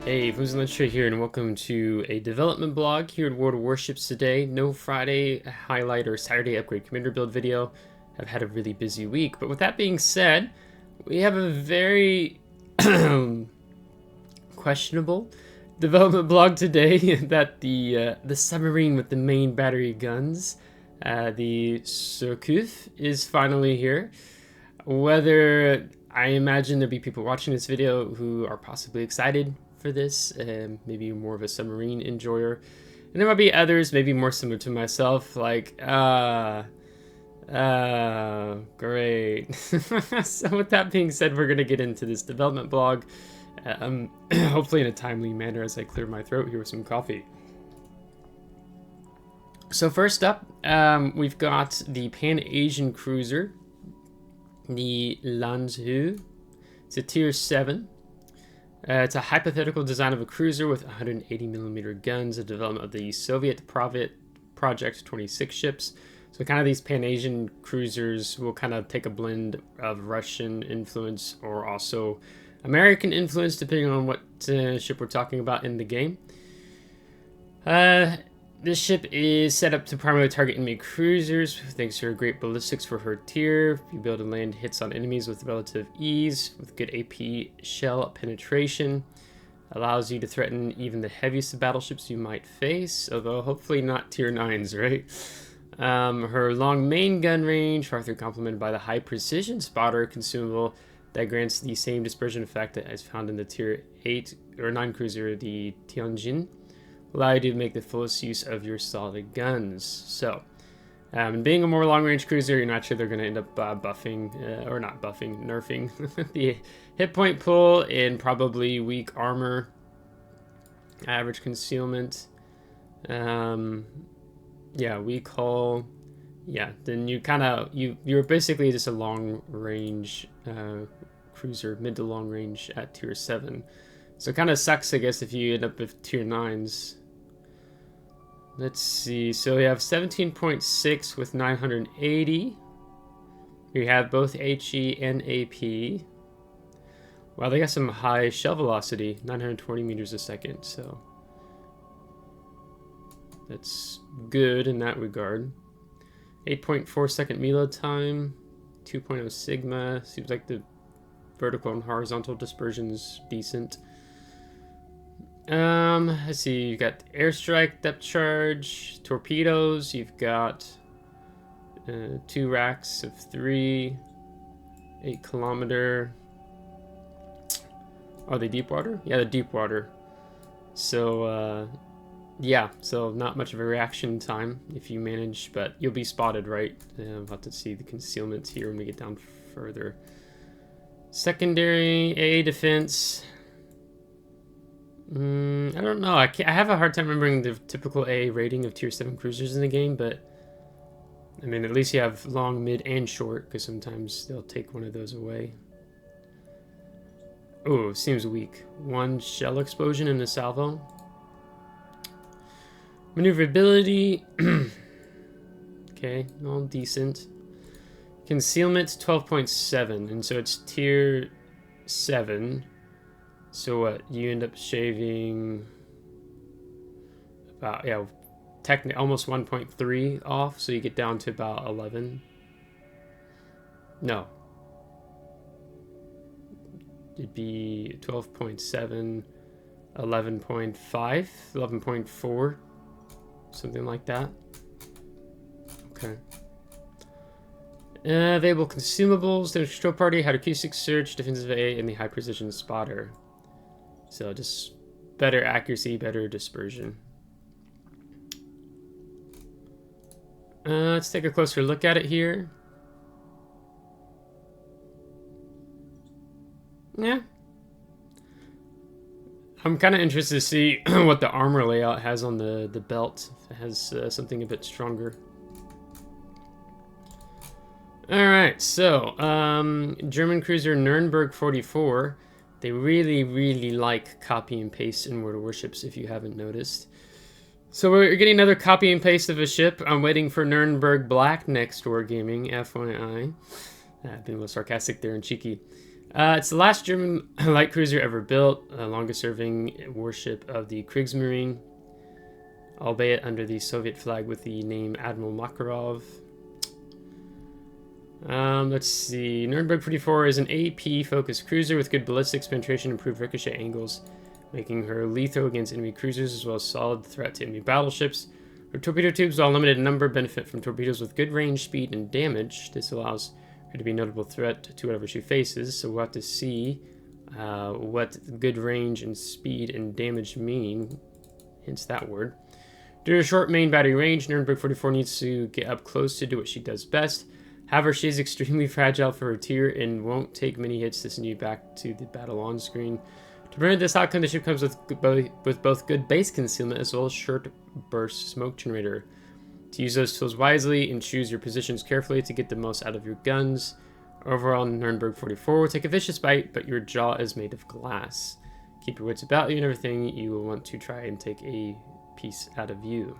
Hey, FlimsyLunchTray here, and welcome to a development blog here at World of Warships today. No Friday highlight or Saturday upgrade commander build video. I've had a really busy week, but with that being said, we have a very questionable development blog today that the submarine with the main battery guns, the Surcouf, is finally here. Whether I imagine there'll be people watching this video who are possibly excited for this, maybe more of a submarine enjoyer, and there might be others maybe more similar to myself, like great. So with that being said, we're gonna get into this development blog, hopefully in a timely manner as I clear my throat here with some coffee. So first up, we've got the Pan-Asian cruiser, the Lanzhou. It's a tier 7. It's a hypothetical design of a cruiser with 180mm guns, a development of the Soviet Project 26 ships. So kind of these Pan-Asian cruisers will kind of take a blend of Russian influence or also American influence, depending on what ship we're talking about in the game. This ship is set up to primarily target enemy cruisers, thanks to her great ballistics for her tier. You'll be able to land hits on enemies with relative ease, with good AP shell penetration. Allows you to threaten even the heaviest of battleships you might face, although hopefully not tier 9s, right? Her long main gun range, farther complemented by the high precision spotter consumable that grants the same dispersion effect as found in the tier 8 or 9 cruiser, the Tianjin. Allow you to make the fullest use of your solid guns. So, being a more long-range cruiser, you're not sure they're going to end up buffing, or not buffing, nerfing the hit point pool and probably weak armor, average concealment, yeah, weak hull, yeah. Then you kind of you're basically just a long-range cruiser, mid to long-range at tier 7. So it kind of sucks, I guess, if you end up with tier 9s. Let's see, so we have 17.6 with 980. We have both HE and AP. Wow, they got some high shell velocity, 920 meters a second, so that's good in that regard. 8.4 second reload time, 2.0 sigma. Seems like the vertical and horizontal dispersion's decent. Let's see, you've got airstrike, depth charge, torpedoes, you've got 2 racks of 3, 8 kilometer. Are they deep water? Yeah, they're deep water. So, yeah, so not much of a reaction time if you manage, but you'll be spotted, right? I'm about to see the concealment here when we get down further. Secondary, A defense. I don't know. I have a hard time remembering the typical A rating of tier 7 cruisers in the game, but I mean, at least you have long, mid, and short, because sometimes they'll take one of those away. Oh, seems weak. 1 shell explosion in the salvo. Maneuverability. Okay, all decent. Concealment 12.7, and so it's tier 7. So what, you end up shaving about, yeah, technically almost 1.3 off, so you get down to about 11. No. It'd be 12.7, 11.5, 11.4, something like that. Okay. Available consumables, there's control party, hydroacoustic search, defensive A, and the high precision spotter. So just better accuracy, better dispersion. Let's take a closer look at it here. Yeah. I'm kind of interested to see what the armor layout has on the belt. If it has something a bit stronger. Alright, so German cruiser Nurnberg 44. They really, really like copy and paste in World of Warships, if you haven't noticed. So we're getting another copy and paste of a ship. I'm waiting for Nurnberg Black next Wargaming, FYI. I've been a little sarcastic there and cheeky. It's the last German light cruiser ever built, longest-serving warship of the Kriegsmarine, albeit under the Soviet flag with the name Admiral Makarov. Let's see. Nurnberg 44 is an AP-focused cruiser with good ballistics penetration, improved ricochet angles, making her lethal against enemy cruisers as well as solid threat to enemy battleships. Her torpedo tubes, while limited in number, benefit from torpedoes with good range, speed, and damage. This allows her to be a notable threat to whatever she faces, so we'll have to see what good range and speed and damage mean, hence that word. Due to short main battery range, Nurnberg 44 needs to get up close to do what she does best. However, she is extremely fragile for her tier and won't take many hits to send you back to the battle on screen. To prevent this outcome, the ship comes with both good base concealment as well as short burst smoke generator. To use those tools wisely and choose your positions carefully to get the most out of your guns. Overall, Nurnberg 44 will take a vicious bite, but your jaw is made of glass. Keep your wits about you and everything you will want to try and take a piece out of you.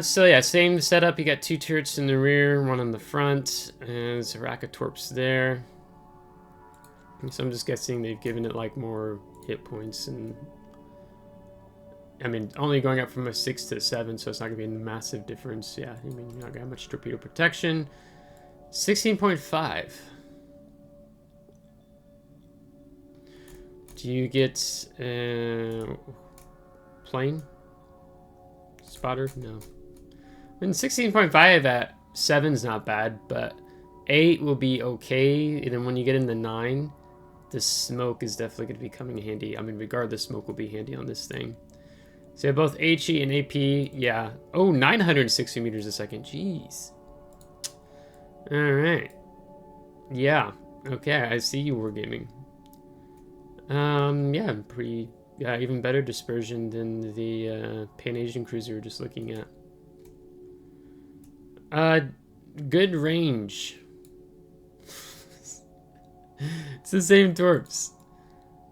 So yeah, same setup. You got 2 turrets in the rear, 1 on the front, and there's a rack of torps there. So I'm just guessing they've given it like more hit points, and I mean only going up from a 6 to 7, so it's not gonna be a massive difference. Yeah, I mean you're not gonna have much torpedo protection. 16.5. Do you get plane? Spotter? No. I mean, 16.5 at 7 is not bad, but 8 will be okay. And then when you get into 9, the smoke is definitely going to be coming in handy. I mean, regardless, smoke will be handy on this thing. So yeah, both HE and AP, yeah. Oh, 960 meters a second. Jeez. Alright. Yeah. Okay, I see you wargaming. Yeah, pretty... Yeah, even better dispersion than the Pan-Asian cruiser we're just looking at. Good range. It's the same torps.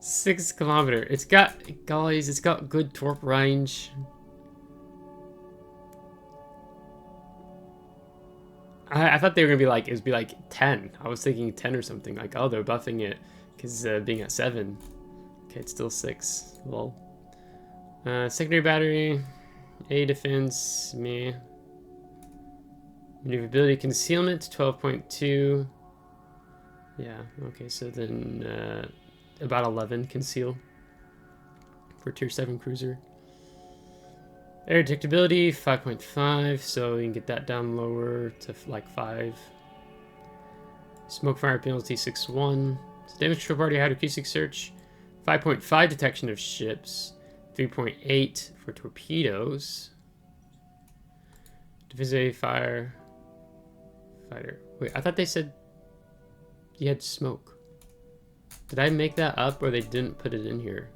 6 kilometer. It's got, guys, it's got good torp range. I thought they were gonna be like, it would be like 10. I was thinking 10 or something. Like, oh, they're buffing it because being at 7. Okay, it's still 6. Lol. Secondary battery. A defense. Meh. Maneuverability concealment. 12.2. Yeah, okay, so then about 11 conceal for tier 7 cruiser. Air detectability 5.5, so you can get that down lower to like 5. Smoke fire penalty 6.1. Damage control party hydroacoustic search. 5.5 detection of ships, 3.8 for torpedoes. Defensive fighter. Wait, I thought they said you had smoke. Did I make that up or they didn't put it in here?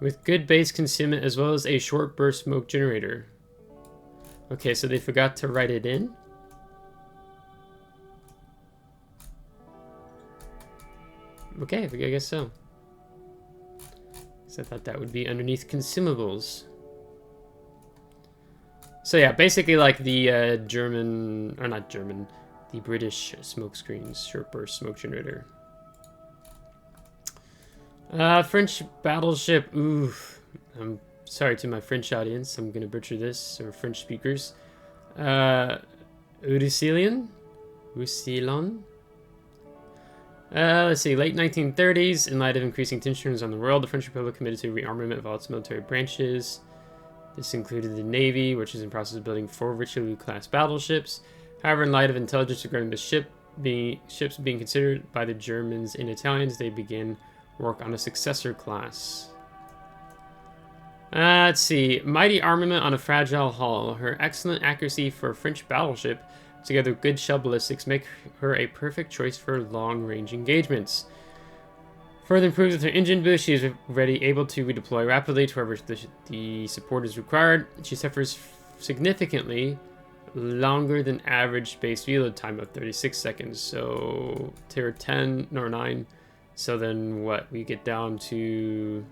With good base concealment as well as a short burst smoke generator. Okay, so they forgot to write it in? Okay, I guess so. So I thought that would be underneath consumables. So yeah, basically like the German, or not German, the British smoke screens, short burst smoke generator. French battleship, ooh, I'm sorry to my French audience, I'm gonna butcher this, or French speakers. Roussillon? Let's see, late 1930s, in light of increasing tensions on the world, the French Republic committed to rearmament of all its military branches. This included the Navy, which is in process of building 4 Richelieu-class battleships. However, in light of intelligence regarding the ships being considered by the Germans and Italians, they began work on a successor class. Let's see, mighty armament on a fragile hull. Her excellent accuracy for a French battleship, together with good shell ballistics, make her a perfect choice for long-range engagements. Further improved with her engine boost, she is able to redeploy rapidly to wherever the support is required. She suffers significantly longer than average base reload time of 36 seconds. So tier 10 or 9. So then what? We get down to...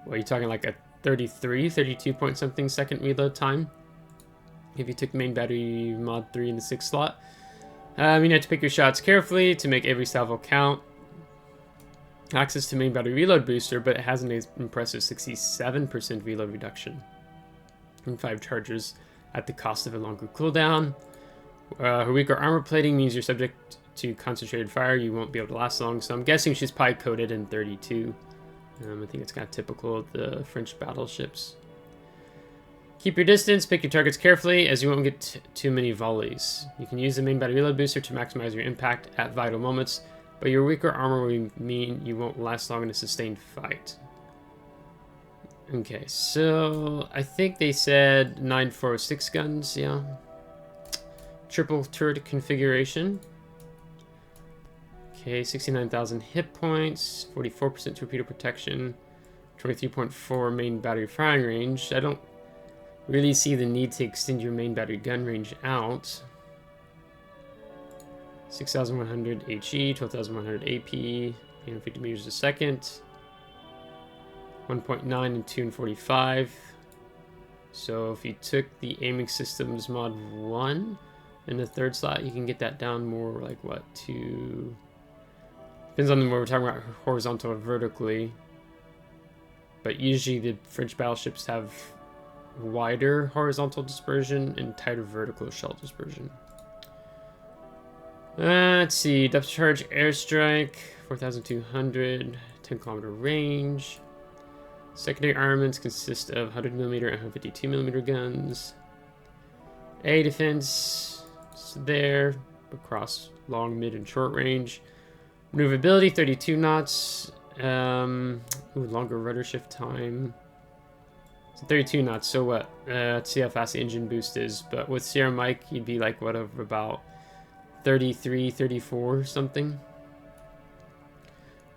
What, are you talking like a 32 point something second reload time if you took main battery mod 3 in the 6th slot. You have to pick your shots carefully to make every salvo count. Access to main battery reload booster, but it has an impressive 67% reload reduction and 5 charges at the cost of a longer cooldown. Her weaker armor plating means you're subject to concentrated fire. You won't be able to last long, so I'm guessing she's probably coded in 32. I think it's kind of typical of the French battleships. Keep your distance, pick your targets carefully, as you won't get too many volleys. You can use the main battery reload booster to maximize your impact at vital moments, but your weaker armor will mean you won't last long in a sustained fight. Okay, so I think they said 9406 guns, yeah. Triple turret configuration. Okay, 69,000 hit points, 44% torpedo protection, 23.4 main battery firing range. I don't really see the need to extend your main battery gun range out. 6,100 HE, 12,100 AP, 850 meters a second, 1.9 and 2 and 45. So if you took the aiming systems mod 1 in the 3rd slot, you can get that down more like what, to... Depends on what we're talking about, horizontal or vertically. But usually the French battleships have wider horizontal dispersion and tighter vertical shell dispersion. Let's see, depth charge airstrike, 4,200, 10-kilometer range. Secondary armaments consist of 100mm and 152mm guns. A defense is there across long, mid, and short range. Maneuverability 32 knots. Longer rudder shift time. 32 knots, so what? Let's see how fast the engine boost is. But with Sierra Mike, you'd be like, what, of about 33, 34 something.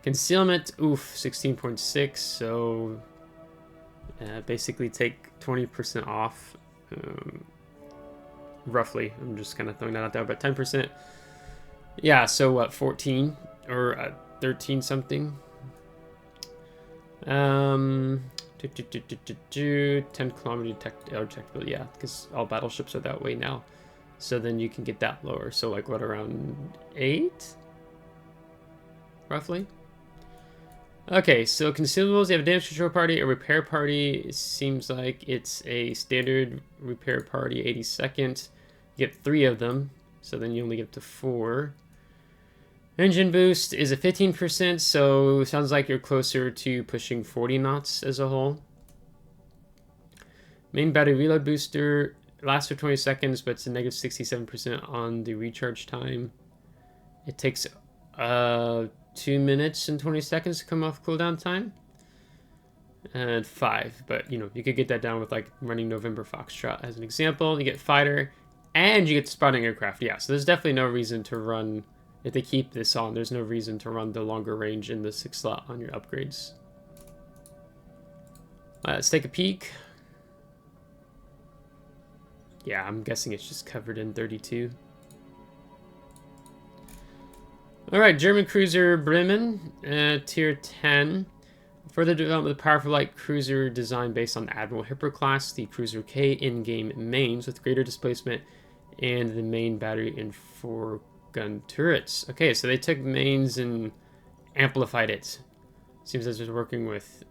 Concealment, oof, 16.6, so basically take 20% off. Roughly, I'm just kind of throwing that out there, but 10%. Yeah, so what, 14 or 13 something. 10-kilometer detectable, yeah, because all battleships are that way now. So then you can get that lower. So like what, around 8? Roughly? Okay, so consumables, you have a damage control party, a repair party. It seems like it's a standard repair party, 82nd. You get 3 of them, so then you only get up to 4. Engine boost is a 15%, so it sounds like you're closer to pushing 40 knots as a whole. Main battery reload booster lasts for 20 seconds, but it's a negative 67% on the recharge time. It takes 2 minutes and 20 seconds to come off cooldown time. And 5, but you know, you could get that down with like running November Foxtrot as an example. You get fighter, and you get spotting aircraft. Yeah, so there's definitely no reason to run. If they keep this on, there's no reason to run the longer range in the 6th slot on your upgrades. Let's take a peek. Yeah, I'm guessing it's just covered in 32. Alright, German cruiser Bremen, tier 10. Further development of the powerful light cruiser design based on the Admiral Hipper class, the Cruiser K in-game mains with greater displacement and the main battery and 4 gun turrets. Okay, so they took mains and amplified it. Seems as it's working with.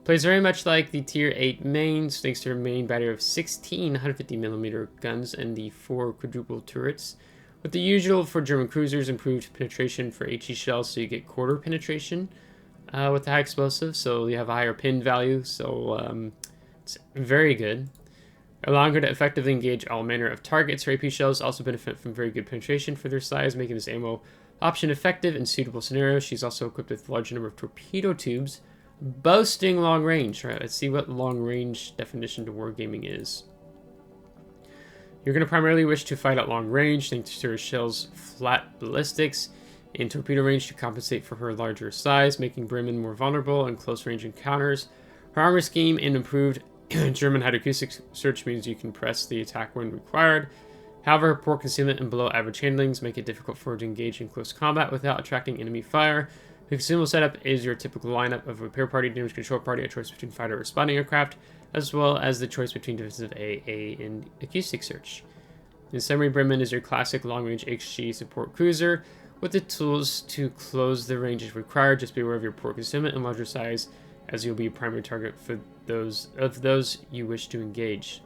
Plays very much like the tier 8 mains, thanks to her main battery of 16 150mm guns and the 4 quadruple turrets. With the usual for German cruisers, improved penetration for HE shells, so you get quarter penetration with the high explosive, so you have a higher pin value, so it's very good. Allowing her to effectively engage all manner of targets, her AP shells also benefit from very good penetration for their size, making this ammo option effective in suitable scenarios. She's also equipped with a large number of torpedo tubes, boasting long range. Right, let's see what long range definition to wargaming is. You're going to primarily wish to fight at long range, thanks to her shell's flat ballistics and torpedo range to compensate for her larger size, making Bremen more vulnerable in close-range encounters. Her armor scheme and improved German hydroacoustic search means you can press the attack when required. However, her poor concealment and below-average handlings make it difficult for her to engage in close combat without attracting enemy fire. The consumable setup is your typical lineup of repair party, damage control party, a choice between fighter or responding aircraft, as well as the choice between defensive AA and acoustic search. In summary, Bremen is your classic long-range HG support cruiser with the tools to close the range if required. Just be aware of your port concealment and larger size, as you'll be a primary target for those you wish to engage.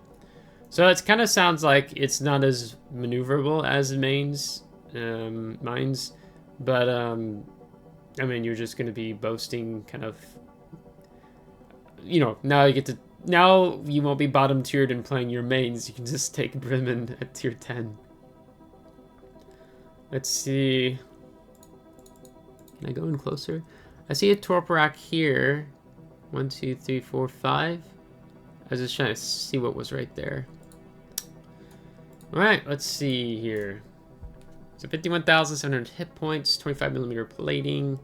So it kind of sounds like it's not as maneuverable as mines, but I mean, you're just going to be boasting kind of, you know, now you won't be bottom tiered and playing your mains. You can just take Bremen at tier 10. Let's see. Can I go in closer? I see a torp rack here. 1, 2, 3, 4, 5. I was just trying to see what was right there. Alright, let's see here. So 51,700 hit points, 25mm plating,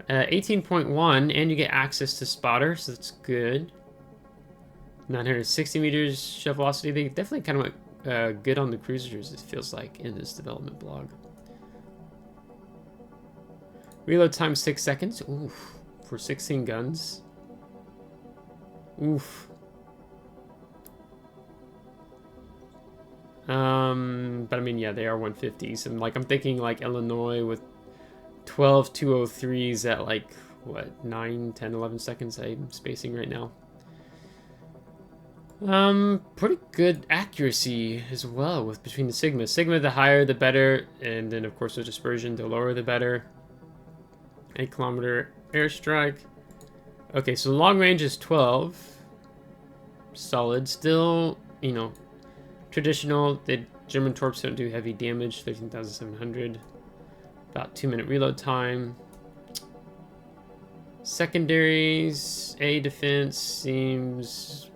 18.1, and you get access to spotter, so that's good. 960 meters shell velocity. They definitely kind of went good on the cruisers, it feels like, in this development blog. Reload time 6 seconds. Oof. For 16 guns. Oof. But I mean, yeah, they are 150s, and like I'm thinking like Illinois with 12 203s at like what 9, 10, 11 seconds. I'm spacing right now. Pretty good accuracy as well with between the Sigma. Sigma, the higher the better, and then of course with dispersion, the lower the better. 8-kilometer airstrike. Okay, so long range is 12. Solid. Still, you know, traditional. The German torps don't do heavy damage. 13,700. About 2-minute reload time. Secondaries, A defense seems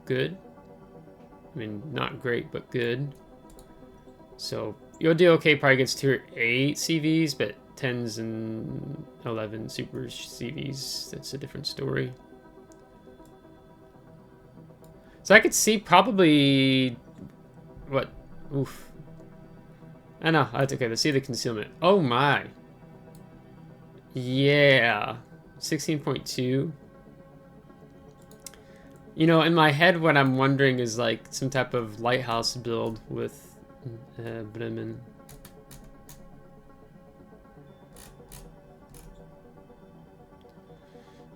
good. I mean, not great, but good. So you'll do okay probably against tier 8 CVs, but 10s and 11 super CVs, that's a different story. So I could see probably what? Oof. I know, that's okay. Let's see the concealment. Oh my. Yeah. 16.2. You know, in my head, what I'm wondering is like some type of lighthouse build with Bremen.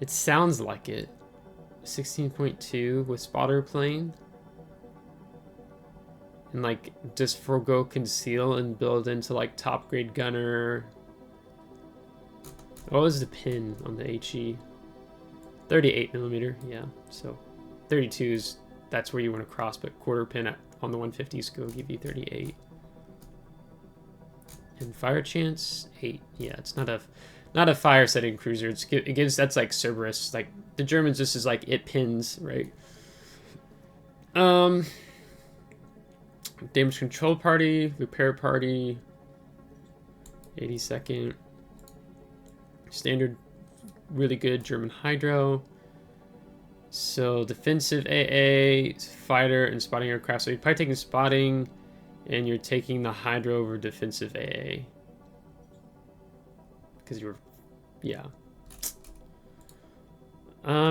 It sounds like it. 16.2 with spotter plane. And like just forgo conceal and build into like top grade gunner. What was the pin on the HE? 38mm, yeah. So 32s, that's where you want to cross, but quarter pin on the 150s will give you 38. And fire chance 8. Yeah, it's not a fire setting cruiser. It gives, that's like Cerberus. Like the Germans, this is like it pins, right? Damage control party, repair party, 82nd. Standard, really good German hydro. So defensive AA, fighter, and spotting aircraft. So you're probably taking spotting, and you're taking the hydro over defensive AA. Because you were, yeah. Now,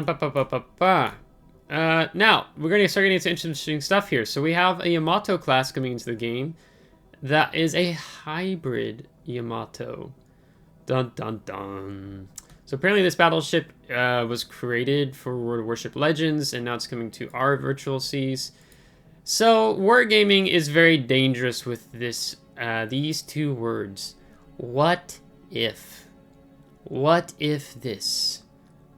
we're going to start getting into interesting stuff here. So we have a Yamato class coming into the game. That is a hybrid Yamato. Dun dun dun. So apparently this battleship was created for World of Warship Legends, and now it's coming to our virtual seas. So wargaming is very dangerous with this these two words. What if? What if this?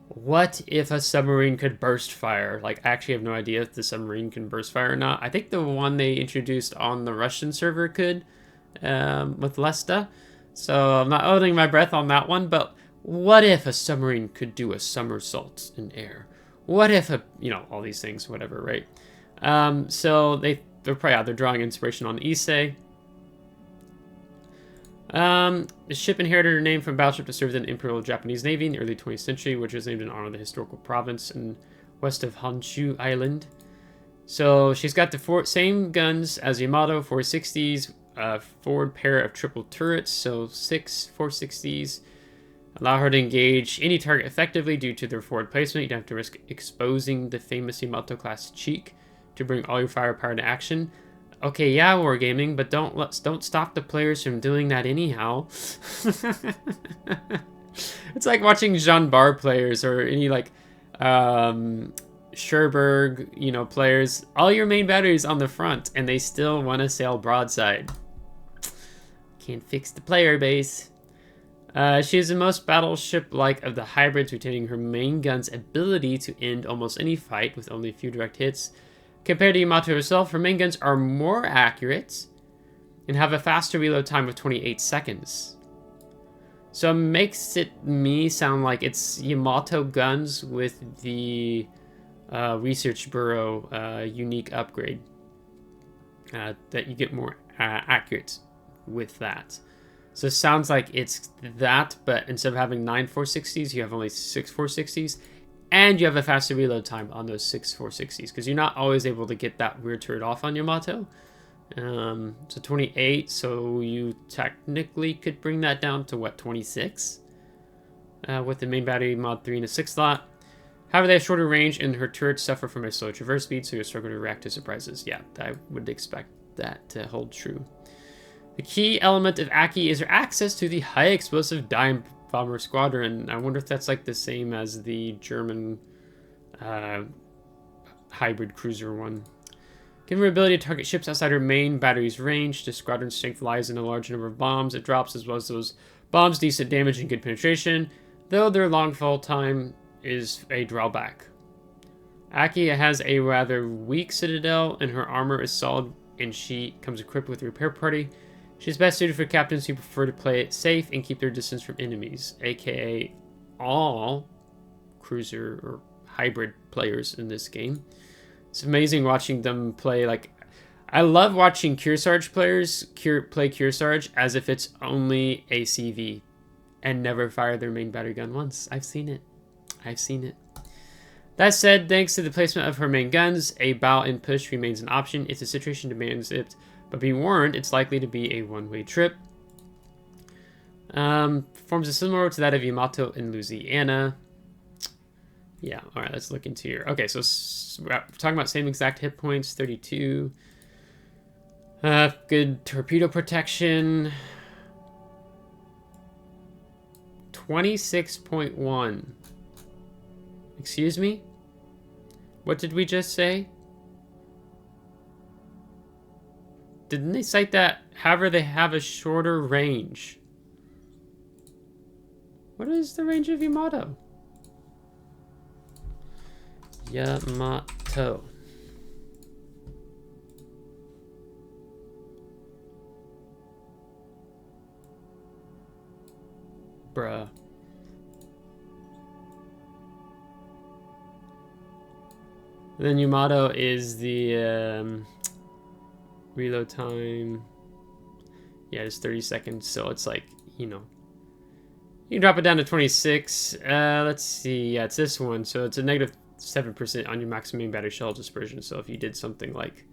What if a submarine could burst fire? Like, I actually have no idea if the submarine can burst fire or not. I think the one they introduced on the Russian server could, with Lesta. So I'm not holding my breath on that one, but what if a submarine could do a somersault in air? What if all these things, whatever, right? So they're probably out there drawing inspiration on Issei. The ship inherited her name from a battleship to serve in the Imperial Japanese Navy in the early 20th century, which was named in honor of the historical province in west of Honshu Island. So she's got the same guns as Yamato 460s, a forward pair of triple turrets, so 6 460s. Allow her to engage any target effectively due to their forward placement. You don't have to risk exposing the famous Yamato class cheek to bring all your firepower into action. Okay, yeah, wargaming, but don't stop the players from doing that anyhow. It's like watching Jean Bar players or any like Sherberg, you know, players. All your main batteries on the front, and they still want to sail broadside. Can't fix the player base. She is the most battleship-like of the hybrids, retaining her main gun's ability to end almost any fight with only a few direct hits. Compared to Yamato herself, her main guns are more accurate and have a faster reload time of 28 seconds. So it makes me sound like it's Yamato guns with the Research Bureau unique upgrade. That you get more accurate with that. So it sounds like it's that, but instead of having 9 460s, you have only 6 460s. And you have a faster reload time on those 6 460s, because you're not always able to get that rear turret off on Yamato. So 28, so you technically could bring that down to, what, 26? With the main battery mod 3 and a 6 slot. However, they have shorter range, and her turrets suffer from a slow traverse speed, so you'll struggle to react to surprises. Yeah, I would expect that to hold true. The key element of Aki is her access to the high explosive dime bomber squadron. I wonder if that's like the same as the German hybrid cruiser one. Given her ability to target ships outside her main battery's range, the squadron's strength lies in a large number of bombs it drops, as well as those bombs' decent damage and good penetration, though their long fall time is a drawback. Aki has a rather weak citadel, and her armor is solid, and she comes equipped with a repair party. She's best suited for captains who prefer to play it safe and keep their distance from enemies, aka all cruiser or hybrid players in this game. It's amazing watching them play. Like, I love watching Kearsarge players play Kearsarge as if it's only a CV and never fire their main battery gun once. I've seen it. I've seen it. That said, thanks to the placement of her main guns, a bow and push remains an option if the situation demands it. But be warned, it's likely to be a one-way trip. Forms a similar to that of Yamato in Louisiana. Yeah, alright, let's look into here. Okay, so we're talking about same exact hit points, 32. Good torpedo protection. 26.1. Excuse me? What did we just say? Didn't they cite that? However, they have a shorter range. What is the range of Yamato? Yamato. Bruh. And then Yamato is the reload time. Yeah, it's 30 seconds, so it's like, you know, you can drop it down to 26. Let's see. Yeah, it's this one. So it's a negative 7% on your maximum battery shell dispersion. So if you did something like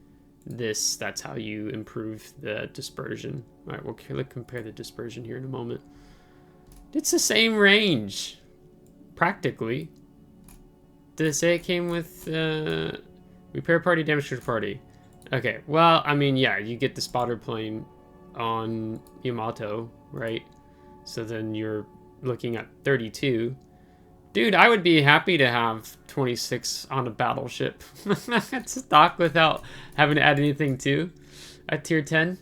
this, that's how you improve the dispersion. All right, we'll compare the dispersion here in a moment. It's the same range, practically. Did it say it came with repair party, damage control party? Okay, well, I mean, yeah, you get the spotter plane on Yamato, right? So then you're looking at 32. Dude, I would be happy to have 26 on a battleship. Stock without having to add anything to at tier 10.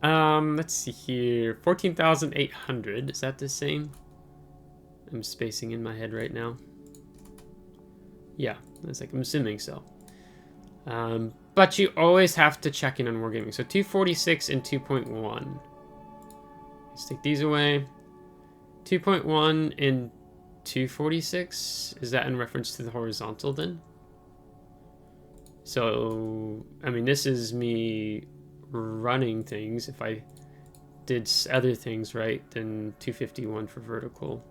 Let's see here. 14,800. Is that the same? I'm spacing in my head right now. Yeah, it's like, I'm assuming so. But you always have to check in on Wargaming. So 246 and 2.1. Let's take these away. 2.1 and 246. Is that in reference to the horizontal then? So, I mean, this is me running things. If I did other things right, then 251 for vertical.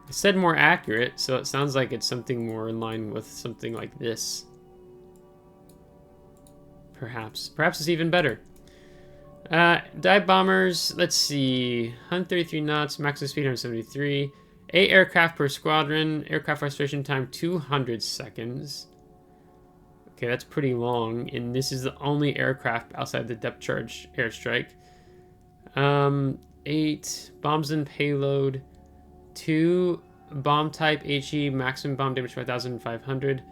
It said more accurate, so it sounds like it's something more in line with something like this. Perhaps. Perhaps it's even better. Dive bombers, let's see. 133 knots, maximum speed 173. 8 aircraft per squadron. Aircraft restoration time 200 seconds. Okay, that's pretty long. And this is the only aircraft outside the depth charge airstrike. 8 bombs and payload. 2 bomb type HE, maximum bomb damage 5,500.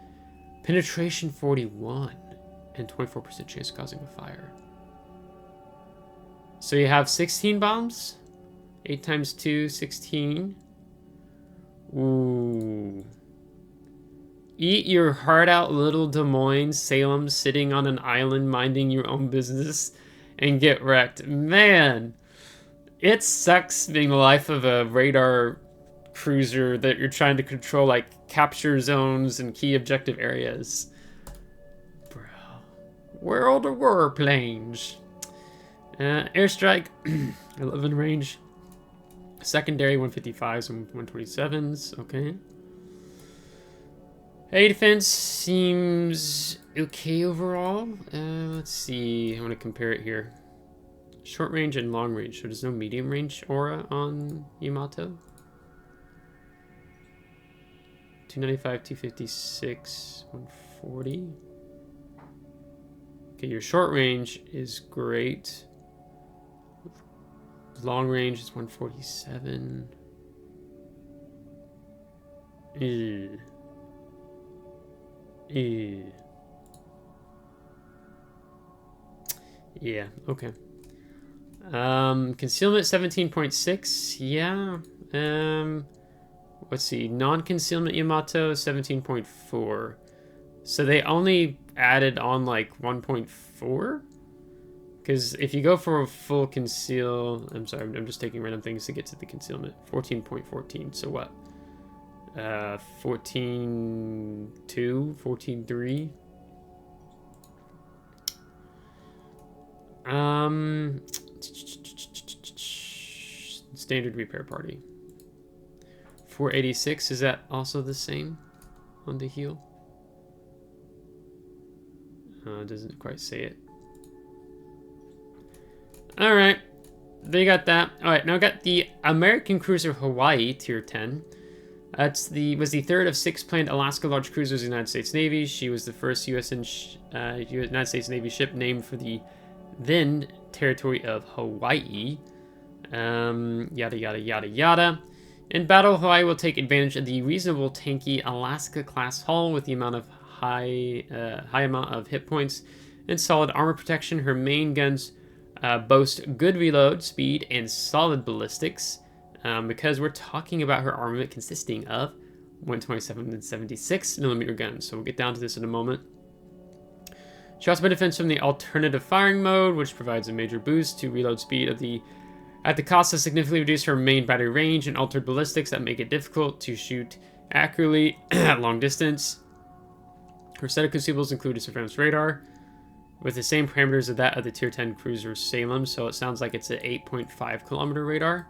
Penetration 41. And 24% chance of causing a fire. So you have 16 bombs. 8 times 2, 16. Ooh. Eat your heart out, little Des Moines, Salem, sitting on an island minding your own business and get wrecked. Man, it sucks being the life of a radar cruiser that you're trying to control, like capture zones and key objective areas. Bro. World of Warplanes. Airstrike, 11 range. Secondary, 155s and 127s. Okay. Air defense seems okay overall. Let's see. I want to compare it here. Short range and long range. So there's no medium range aura on Yamato. 295, 256, 140. Okay, your short range is great. Long range is 147. Ew. Ew. Yeah, okay. Concealment 17.6. Yeah. Let's see. Non-concealment Yamato 17.4. So they only added on like 1.4? Because if you go for a full conceal, I'm sorry, I'm just taking random things to get to the concealment. 14.14, so what? 14.2, 14.3. Standard repair party. 486, is that also the same on the heel? It doesn't quite say it. Alright, they got that. Alright, now I got the American Cruiser Hawaii, Tier 10. Was the third of 6 planned Alaska large cruisers in the United States Navy. She was the first United States Navy ship named for the then territory of Hawaii. Yada, yada, yada, yada. In battle, Hawaii will take advantage of the reasonable tanky Alaska-class hull with the amount of high amount of hit points and solid armor protection. Her main guns boast good reload speed and solid ballistics, because we're talking about her armament consisting of 127 and 76 millimeter guns. So we'll get down to this in a moment. She also benefits from the alternative firing mode, which provides a major boost to reload speed at the cost of significantly reduce her main battery range and altered ballistics that make it difficult to shoot accurately at long distance. Her set of consumables include a surveillance radar with the same parameters of that of the Tier 10 cruiser Salem, so it sounds like it's an 8.5 kilometer radar.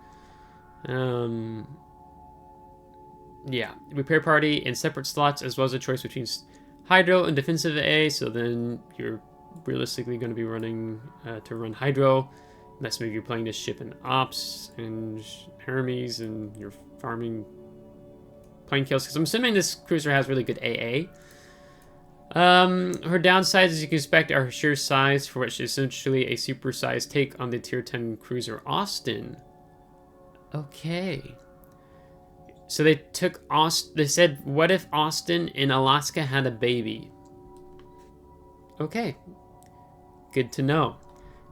Yeah, repair party in separate slots, as well as a choice between Hydro and Defensive A, so then you're realistically going to be running to run Hydro, unless maybe you're playing this ship in Ops and Hermes and you're farming plane kills, because I'm assuming this cruiser has really good AA. Her downsides, as you can expect, are her sheer size, for which is essentially a supersized take on the Tier 10 cruiser Austin. Okay. So they took they said, what if Austin in Alaska had a baby? Okay. Good to know.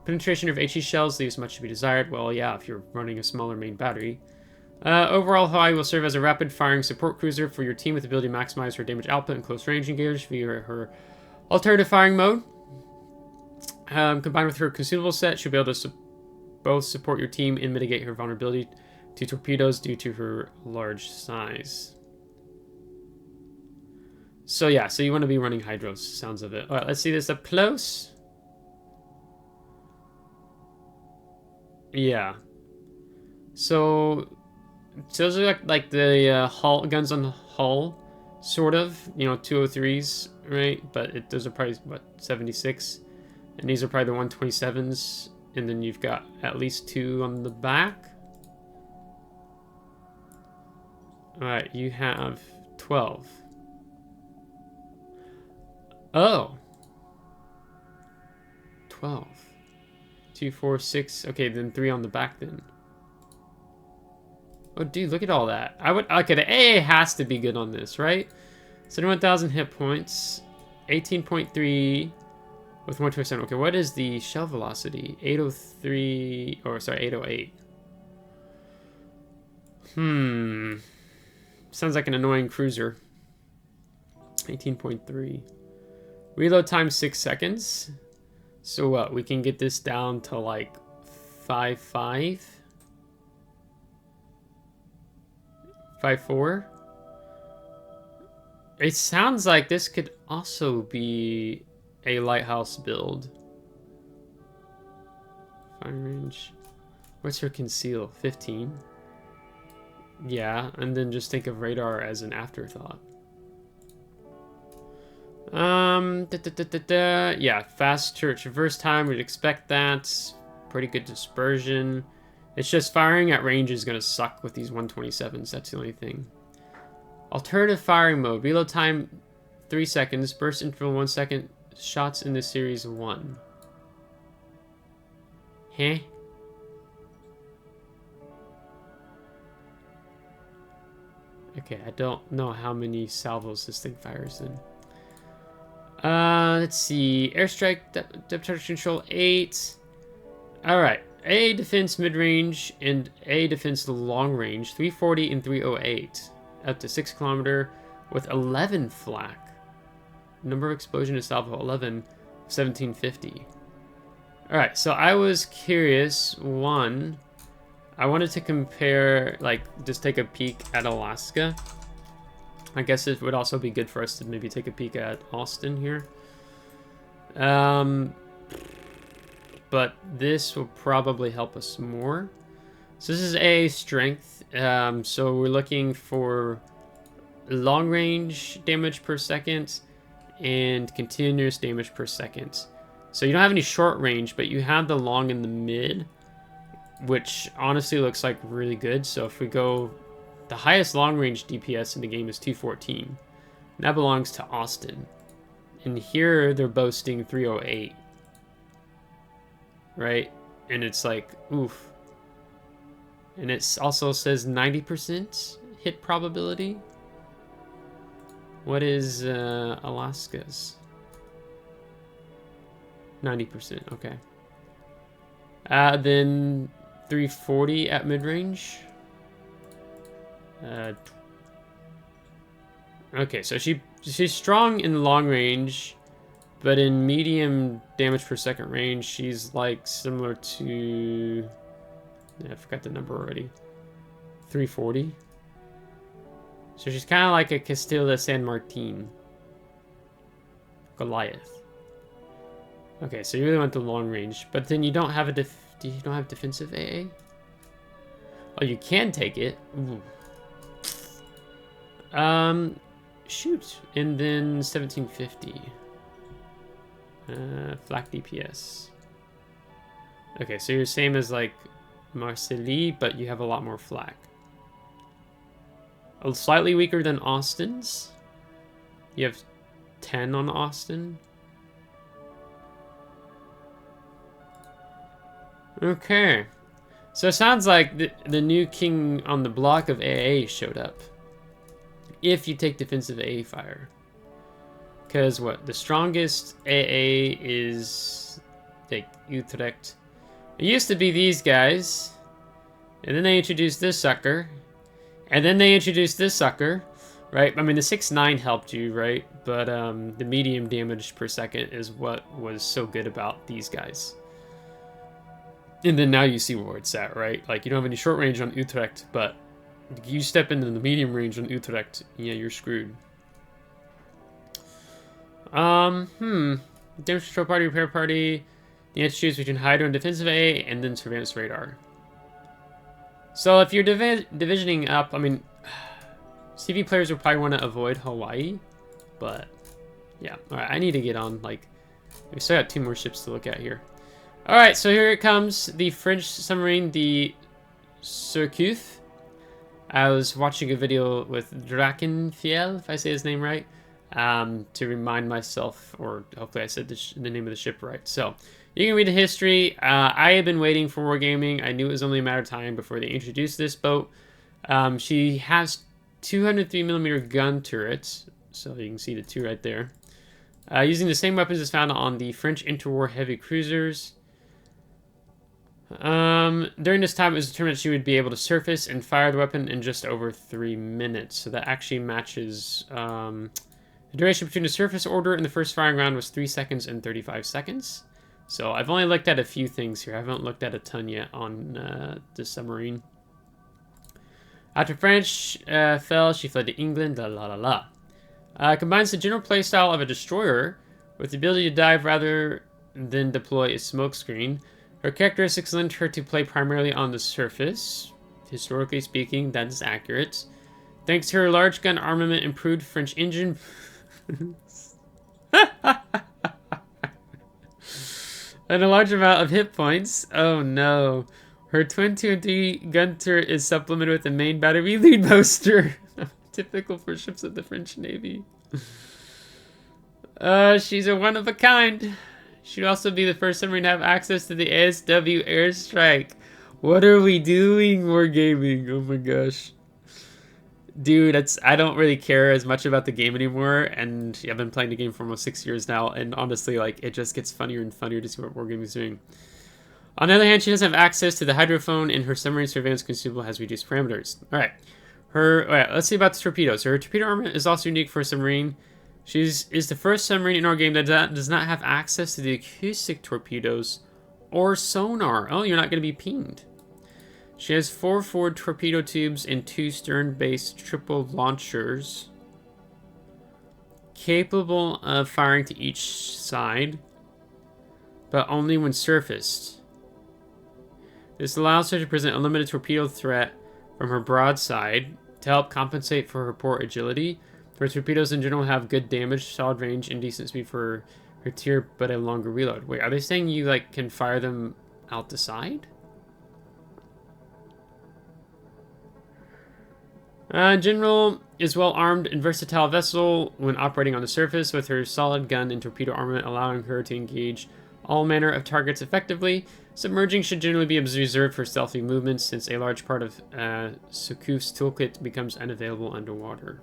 Penetration of HE shells leaves much to be desired. Well, yeah, if you're running a smaller main battery. Overall, Hawaii will serve as a rapid-firing support cruiser for your team with the ability to maximize her damage output in close-range engagement via her alternative firing mode. Combined with her consumable set, she'll be able to both support your team and mitigate her vulnerability to torpedoes due to her large size. So yeah, so you want to be running Hydros, sounds of it. Alright, let's see this up close. Yeah. So So those are like the hull guns on the hull, sort of. You know, 203s, right? But those are probably what 76, and these are probably the 127s. And then you've got at least 2 on the back. All right, you have 12. Oh. 12. 2, 4, 6. Okay, then 3 on the back then. Oh, dude, look at all that. Okay, the AA has to be good on this, right? 71,000 hit points. 18.3 with 127. Okay, what is the shell velocity? 803, or sorry, 808. Sounds like an annoying cruiser. 18.3. Reload time 6 seconds. So what? We can get this down to like 5.5? 5.4? It sounds like this could also be a lighthouse build. Fire range. What's her conceal? 15? Yeah, and then just think of radar as an afterthought. Yeah, fast traverse time, we'd expect that. Pretty good dispersion. It's just firing at range is going to suck with these 127s, that's the only thing. Alternative firing mode, reload time 3 seconds, burst interval 1 second, shots in the series 1. Huh? Okay, I don't know how many salvos this thing fires in. Let's see. Airstrike, depth charge control 8. Alright. A defense mid-range and A defense long range. 340 and 308. Up to 6 kilometer with 11 flak. Number of explosion to salvo 11. 1750. Alright, so I was curious. One, I wanted to compare, like, just take a peek at Alaska. I guess it would also be good for us to maybe take a peek at Austin here. But this will probably help us more. So this is a strength. So we're looking for long range damage per second and continuous damage per second. So you don't have any short range, but you have the long and the mid, which honestly looks like really good. So if we go, the highest long range DPS in the game is 214. And that belongs to Austin. And here they're boasting 308. Right? And it's like, oof. And it also says 90% hit probability. What is Alaska's? 90%, okay. Then 340 at mid-range. Okay, so she's strong in long range, but in medium damage per second range, she's like similar to... Yeah, I forgot the number already. 340. So she's kind of like a Castilla San Martin. Goliath. Okay, so you really want the long range, but then you don't have you don't have defensive AA? Oh, you can take it. Ooh. Shoot, and then 1750. Flak DPS. Okay, so you're same as like Marseille, but you have a lot more flak. Slightly weaker than Austin's. You have 10 on Austin. Okay. So it sounds like the new king on the block of AA showed up. If you take defensive AA fire. Because what? The strongest AA is like Utrecht. It used to be these guys. And then they introduced this sucker. And then they introduced this sucker. Right? I mean, the 6.9 helped you, right? But the medium damage per second is what was so good about these guys. And then now you see where it's at, right? Like, you don't have any short range on Utrecht, but you step into the medium range on Utrecht, yeah, you're screwed. Damage control party, repair party. You have to choose between Hydro and defensive A, and then surveillance radar. So if you're divisioning up, I mean, CV players will probably want to avoid Hawaii, but yeah. All right, I need to get on, like, we still got 2 more ships to look at here. All right, so here it comes, the French submarine, the Surcouf. I was watching a video with Drakenfiel, if I say his name right, to remind myself, or hopefully I said the name of the ship right. So you can read the history. I have been waiting for wargaming. I knew it was only a matter of time before they introduced this boat. She has 203mm gun turrets, so you can see the 2 right there. Using the same weapons as found on the French interwar heavy cruisers. During this time, it was determined she would be able to surface and fire the weapon in just over 3 minutes. So that actually matches, the duration between the surface order and the first firing round was 3 seconds and 35 seconds. So I've only looked at a few things here. I haven't looked at a ton yet on the submarine. After French fell, she fled to England, combines the general playstyle of a destroyer with the ability to dive rather than deploy a smokescreen. Her characteristics lend her to play primarily on the surface. Historically speaking, that is accurate. Thanks to her large gun armament, improved French engine... and a large amount of hit points. Oh no. Her twin 2 and 3 gun turret is supplemented with a main battery lead booster. Typical for ships of the French Navy. She's a one of a kind. She'd also be the first submarine to have access to the ASW airstrike. What are we doing? Wargaming. Oh my gosh. Dude, I don't really care as much about the game anymore, and I've been playing the game for almost 6 years now, and honestly, like, it just gets funnier and funnier to see what Wargaming is doing. On the other hand, she doesn't have access to the hydrophone, and her submarine surveillance consumable has reduced parameters. Alright. Alright, let's see about the torpedoes. Her torpedo armament is also unique for a submarine. She is the first submarine in our game that does not have access to the acoustic torpedoes or sonar. Oh, you're not going to be pinged. She has 4 forward torpedo tubes and 2 stern-based triple launchers, capable of firing to each side, but only when surfaced. This allows her to present a limited torpedo threat from her broadside to help compensate for her poor agility. Her torpedoes in general have good damage, solid range, and decent speed for her tier, but a longer reload. Wait, are they saying you like can fire them out the side? In general, is well-armed and versatile vessel when operating on the surface, with her solid gun and torpedo armament allowing her to engage all manner of targets effectively. Submerging should generally be reserved for stealthy movements, since a large part of Surcouf's toolkit becomes unavailable underwater.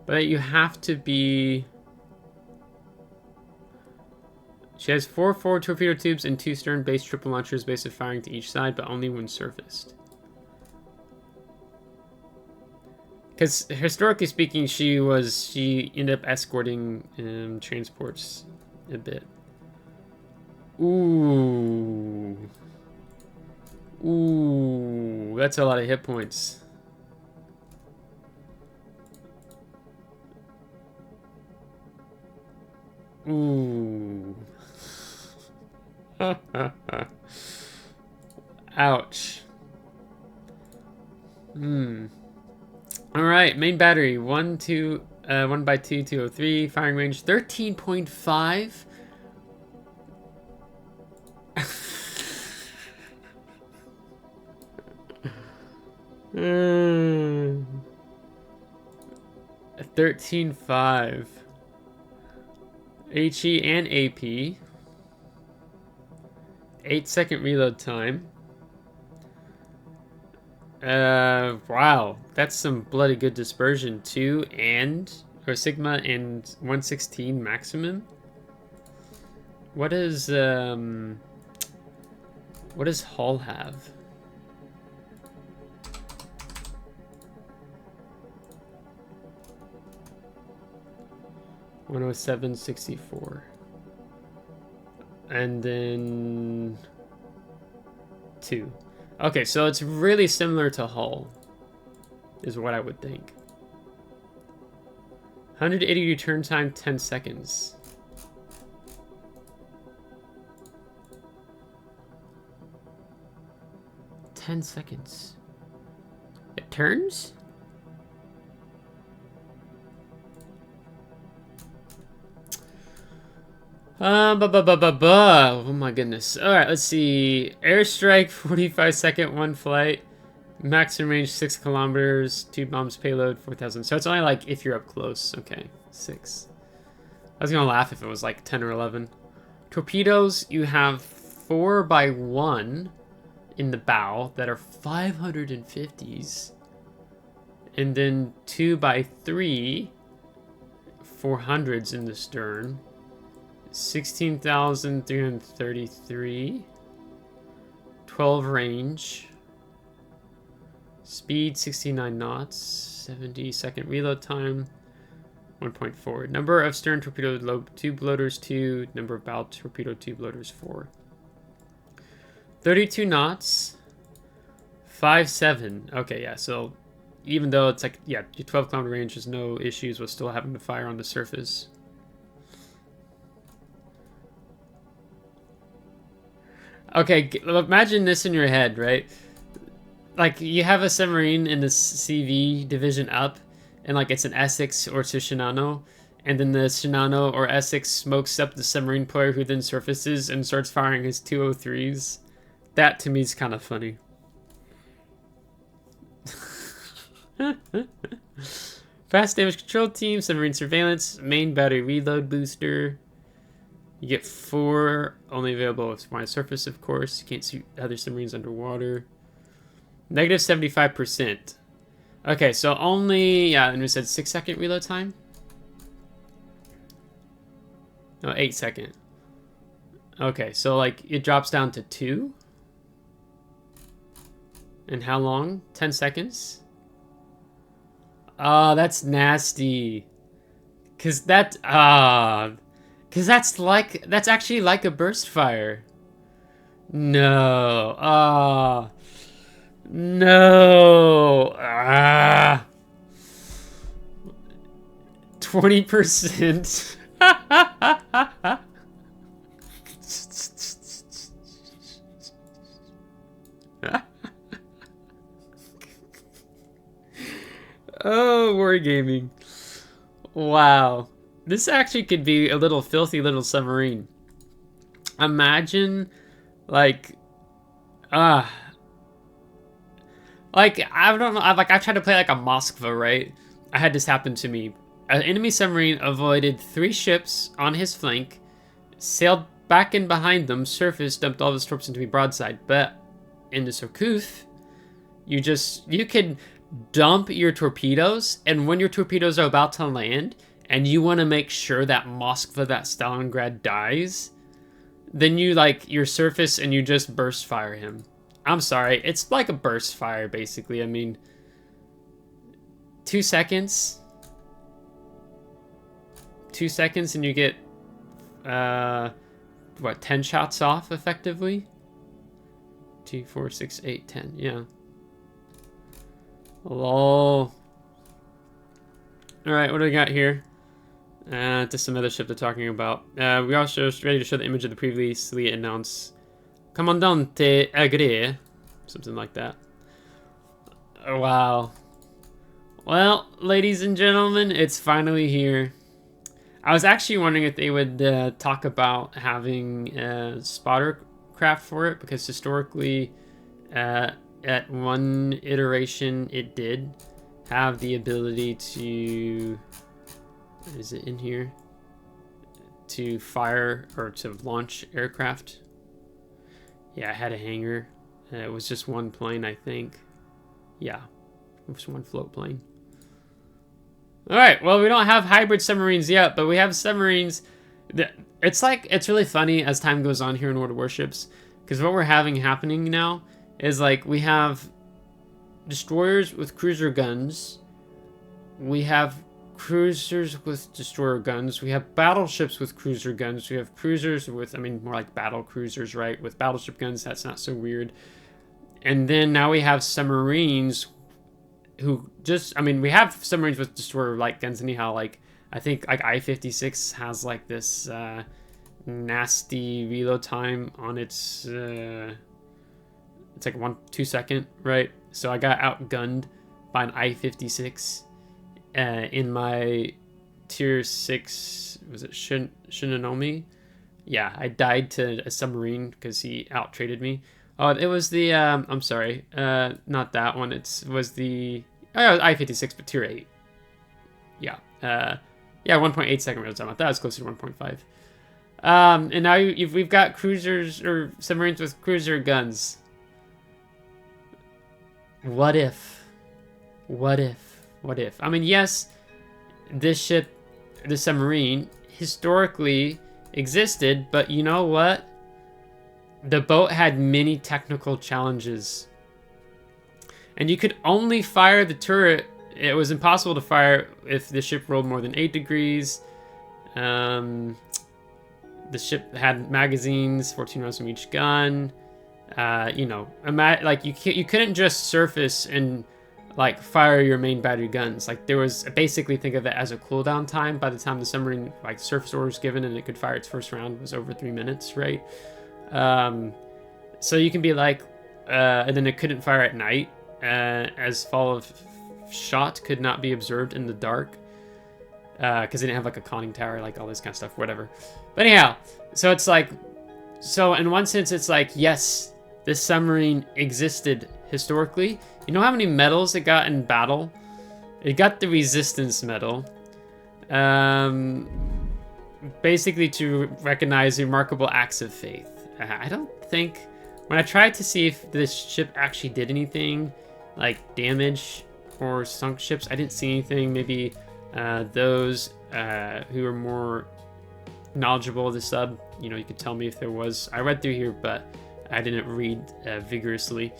But you have to be... She has 4 forward torpedo tubes and 2 stern-based triple launchers based on firing to each side, but only when surfaced. Because historically speaking, she ended up escorting transports a bit. Ooh, that's a lot of hit points. Ooh. Ouch. All right, main battery 1 by 2 203, firing range 13.5. Mm. 13.5. HE and AP. 8-second reload time. Wow, that's some bloody good dispersion. 2 or Sigma and 116 maximum. What does Hull have? $107.64. And then 2. Okay, so it's really similar to Hull, is what I would think. 180 return time, 10 seconds. 10 seconds. It turns? Oh my goodness. Alright, let's see. Airstrike, 45-second, 1 flight. Maximum range, 6 kilometers. 2 bombs payload, 4,000. So it's only like if you're up close. Okay, 6. I was gonna laugh if it was like 10 or 11. Torpedoes, you have 4x1 in the bow that are 550s. And then 2x3, 400s in the stern. 16,333. 12 range. Speed 69 knots. 70-second reload time. 1.4. Number of stern torpedo tube loaders 2. Number of bow torpedo tube loaders 4. 32 knots. 5.7. Okay, yeah, so even though it's like, yeah, 12 kilometer range, there's no issues with still having to fire on the surface. Okay, imagine this in your head, right? Like, you have a submarine in the CV division up, and like it's an Essex or it's a Shinano, and then the Shinano or Essex smokes up the submarine player who then surfaces and starts firing his 203s. That to me is kind of funny. Fast damage control team, submarine surveillance, main battery reload booster. You get 4, only available with wide surface, of course. You can't see other submarines underwater. Negative 75%. Okay, so only, yeah, and we said 6-second reload time? No, 8-second. Okay, so like it drops down to 2. And how long? 10 seconds? Oh, that's nasty. Cause that's actually like a burst fire. No. No. 20%. Oh, wargaming. Wow. This actually could be a little filthy little submarine. Imagine, like, I don't know, I tried to play like a Moskva, right? I had this happen to me. An enemy submarine avoided 3 ships on his flank, sailed back in behind them, surfaced, dumped all of his torps into me broadside. But in the Surcouf, you can dump your torpedoes, and when your torpedoes are about to land, and you want to make sure that Moskva, that Stalingrad dies, then you like your surface and you just burst fire him. I'm sorry, it's like a burst fire basically. I mean, 2 seconds. 2 seconds and you get what, 10 shots off effectively? 2, 4, 6, 8, 10, yeah. Lol. Alright, what do we got here? Just some other ship they're talking about. We also ready to show the image of the previously announced Comandante Aquirre. Something like that. Oh, wow. Well, ladies and gentlemen, it's finally here. I was actually wondering if they would talk about having a spotter craft for it, because historically, at one iteration, it did have the ability to... Is it in here? To fire or to launch aircraft. Yeah, I had a hangar. It was just one plane, I think. Yeah, it was one float plane. Alright, well, we don't have hybrid submarines yet, but we have submarines. It's really funny as time goes on here in World of Warships, because what we're having happening now is like we have destroyers with cruiser guns. We have cruisers with destroyer guns. We have battleships with cruiser guns. We have cruisers with, I mean, more like battle cruisers, right? With battleship guns, that's not so weird. And then now we have submarines who just, I mean, we have submarines with destroyer light guns anyhow. Like, I think like I-56 has like this It's like 2 second, right? So I got outgunned by an I-56 in my tier 6, was it Shinanomi? Yeah, I died to a submarine because he out-traded me. Oh, it was the, I'm sorry, not that one. It was the, oh, it was I-56, but tier 8. Yeah, yeah, 1.8 second real time. I thought it was closer to 1.5. And now we've got cruisers or submarines with cruiser guns. What if? What if? What if? I mean, yes, this ship, the submarine, historically existed, but you know what? The boat had many technical challenges. And you could only fire the turret. It was impossible to fire if the ship rolled more than 8 degrees. The ship had magazines, 14 rounds from each gun. You know, like you couldn't just surface and like fire your main battery guns. Like there was basically, think of it as a cooldown time. By the time the submarine like surface order was given and it could fire its first round was over 3 minutes, right? So you can be like, and then it couldn't fire at night, as fall of shot could not be observed in the dark, because they didn't have like a conning tower, like all this kind of stuff, whatever. But anyhow, so it's like, so in one sense, it's like, yes, this submarine existed historically. You know how many medals it got in battle? It got the resistance medal, basically to recognize remarkable acts of faith. I don't think, when I tried to see if this ship actually did anything, like damage or sunk ships, I didn't see anything. Maybe those who are more knowledgeable of the sub, you know, you could tell me if there was. I read through here, but I didn't read vigorously.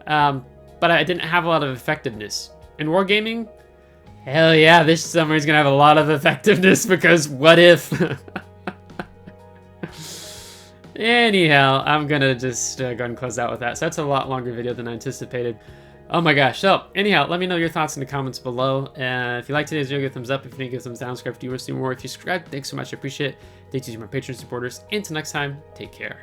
But I didn't have a lot of effectiveness. In wargaming, hell yeah, this submarine's gonna have a lot of effectiveness because what if? Anyhow, I'm gonna just go ahead and close out with that. So that's a lot longer video than I anticipated. Oh my gosh. So anyhow, let me know your thoughts in the comments below. If you liked today's video, give a thumbs up. If you didn't, give a thumbs down. Subscribe if you want to see more. If you subscribe, thanks so much. I appreciate it. Thank you to my Patreon supporters. And until next time, take care.